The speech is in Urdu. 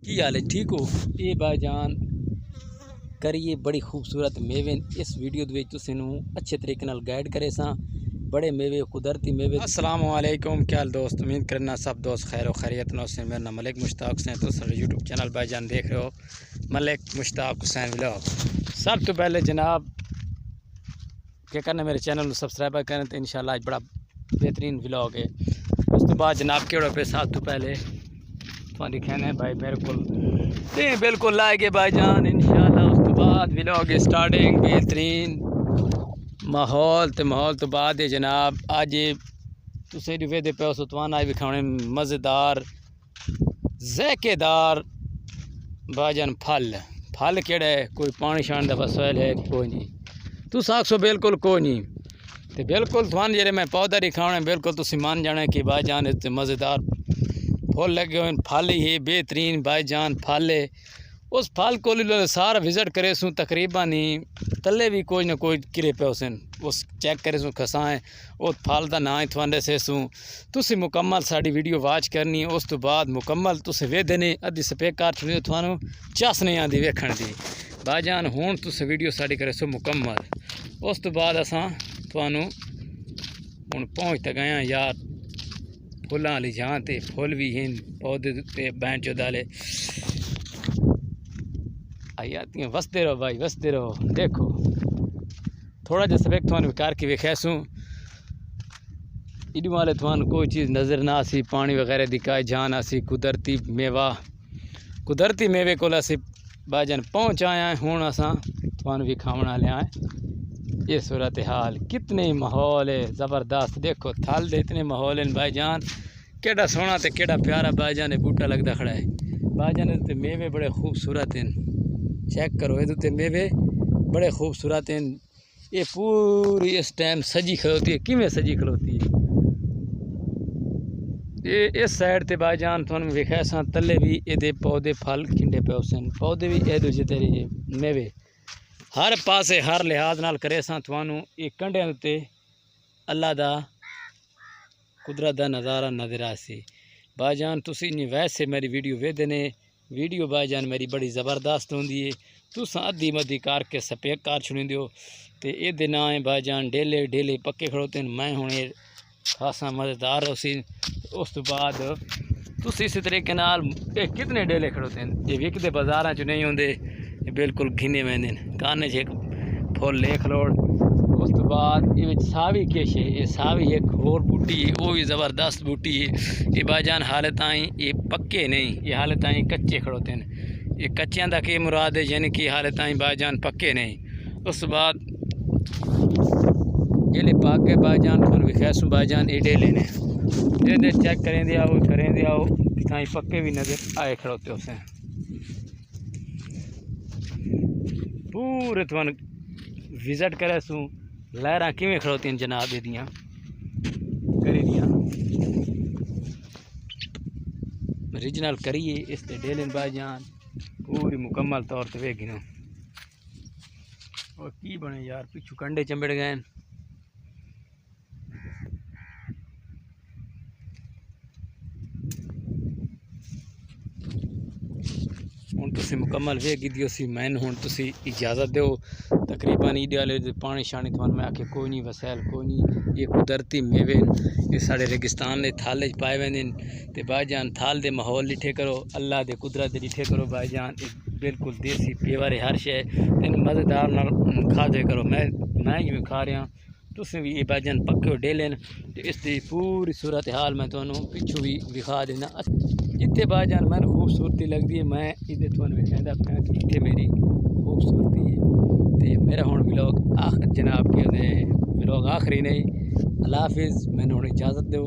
کی حال ہے ٹھیک ہو یہ بھائی جان کریے بڑی خوبصورت میوے اس ویڈیو دے وچ تسی نوں اچھے طریقے نال گائیڈ کرے ساں بڑے میوے قدرتی میوے۔ السلام علیکم، کیا حال دوست؟ امید کرنا سب دوست خیر و خیریت نو سے۔ میرا نام ملک مشتاق حسین، تو سارے یوٹیوب چینل بھائی جان دیکھ رہے ہو ملک مشتاق حسین ولاگ۔ سب تو پہلے جناب کیا کرنا، میرے چینل کو سبسکرائب کریں تو انشاءاللہ آج بڑا بہترین ولاگ ہے۔ اس تو بعد جناب کیڑے پہ ساتھ تو پہلے دکھانا ہے بھائی میرے کو بالکل لائے گے بھائی جان انشاءاللہ۔ اس تو بعد ولاگ سٹارٹنگ بہترین ماحول تو بعد جناب اج تسی ویدے پہ ستوان آئی وکھانے مزیدار ذائقے دار بھائی جان پھل کیڑا ہے، کوئی پانی شان دا وسائل ہے کوئی نہیں، تو ساکسو بالکل کوئی نہیں تے بالکل تھوان جڑے میں پودا دکھاؤں بالکل تسی مان جانا کہ بھائی جان مزیدار پھل لگے ہوئے پھل ہی بہترین بھائی جان پھل ہے۔ اس پھل کو سارا وزٹ کرے سوں تقریباً تلے بھی کوئی نہ کوئی کرے پہ اسن اس چیک کرے سوں کھسائیں اس پھل دا نام تھوانڈے سے سوں تسی مکمل ساری ویڈیو واچ کرنی۔ اس تو بعد مکمل تسی ویدے نے ادھی سپیک کار چھوڑی تھوانوں چس نہیں آندی ویکھن دی بھائی جان۔ ہون تسی ویڈیو ساری کرے سو مکمل۔ اس تو بعد اساں تھوانوں ہن پہنچ تے گئے یار پھلاں والی جہاں تے پھل بھی ہیں پودے تے بین چودالے آئی آتی ہیں وستے رہو بھائی وستے رہو۔ دیکھو تھوڑا جا سبیک تھوانوں کار کے ویکھے سوں ایڈو والے تھوانوں کوئی چیز نظر نہ آسی، پانی وغیرہ دکھائے جان آسی قدرتی میوے کو اسی بھائی جان پہنچ آیا ہیں۔ ہوں اساں تھوانوں وکھاونا لے آئے یہ صورتحال کتنے ماحول ہے زبردست۔ دیکھو تھل دے اتنے ماحول ہیں بھائی جان، کیڑا سونا تے کیڑا پیارا بھائی جان بوٹا لگتا کھڑا ہے بھائی جان۔ تے میوے بڑے خوبصورت ہیں، چیک کرو یہ تے میوے بڑے خوبصورت ہیں۔ یہ پوری اس ٹائم سجی کھلوتی ہے، کیویں سجی کھلوتی ہے یہ اس سائڈ تے بھائی جان تھانوں ویکھیا ساں تلے بھی یہ پودے پھل کھنڈے پے سن پودے بھی یہ دوجے تیرے میوے ہر پاسے ہر لحاظ نال کرے ساں تھانوں یہ کنڈیاں تے اللہ دا قدرت دا نظارہ نظر آسی بھائی جان۔ تسی نہیں ویسے میری ویڈیو ویدے نے ویڈیو بھائی جان میری بڑی زبردست ہوندی ہے، تساں ادھی مدھی کر کے سپیک کار چھڑی دیو تے اے دے نام ہے بھائی جان ڈیلے پکے کھڑوتے ہیں۔ میں ہوں خاصا مزیدار ہو سی۔ اس تو بعد تسی اسی طریقے نال کتنے ڈیلے کھڑوتے ہیں یہ وکدے بازاراں چ نہیں ہوندے، بالکل گھنے ویندے کانے چ پھل لے کھلوڑ۔ اس تو بعد یہ ساوی کیش ہے، یہ ساوی ایک اور بوٹی ہے وہ بھی زبردست بوٹی ہے۔ یہ بھائی جان حالت تائیں یہ پکے نہیں، یہ حالت تائیں کچے کھڑوتے ہیں۔ یہ کچیاں دا کی مراد ہے یعنی کہ حالت تائیں بھائی جان پکے نہیں۔ اس بعد یہ لے پاک کے بھائی جان تھوڑا وکھیسوں بھائی جان یہ ڈیلے نے دے چیک کریں دیا تائیں پکے بھی نظر آئے کھڑوتے اسے پورے تھوڑا وزٹ کرے سوں لہراں کیویں کھڑوتی ہیں جناب یہ دیاں کری دیاں ریجنل کریے اس تے ڈیلن بھائی جان پوری مکمل طور تے وے گنو اور کی بنے یار پچھو کنڈے چمبڑ گئے ہوں تسی مکمل وے گی دیو سی میں ہوں تسی اجازت دیو تقریباً ایڈیالے پانی شانی تھوان میں آکے کوئی نہیں وسائل کوئی نہیں یہ قدرتی میوے یہ سارے ریگستان دے تھال پائے ویندے تے بھائی جان تھال دے ماحول لٹھے کرو اللہ دے قدرت دے لٹھے کرو بھائی جان بالکل دیسی پیور ہر شے تین مزیدار نال کھا دے کرو۔ میں ہی کھا رہا تسی بھی یہ بھائی جان پکے ڈیلن اس دی پوری صورتحال میں تھانوں پچھو بھی دکھا دینا جتنے بھائی جان میں خوبصورتی لگتی ہے میں ادھر تھوڑا وکھایندا پیا کہ اتنے میری خوبصورتی ہے تے میرا ہوں ولاگ جناب کے ولاگ آخری نہیں۔ اللہ حافظ، میں نے ہوں اجازت دو۔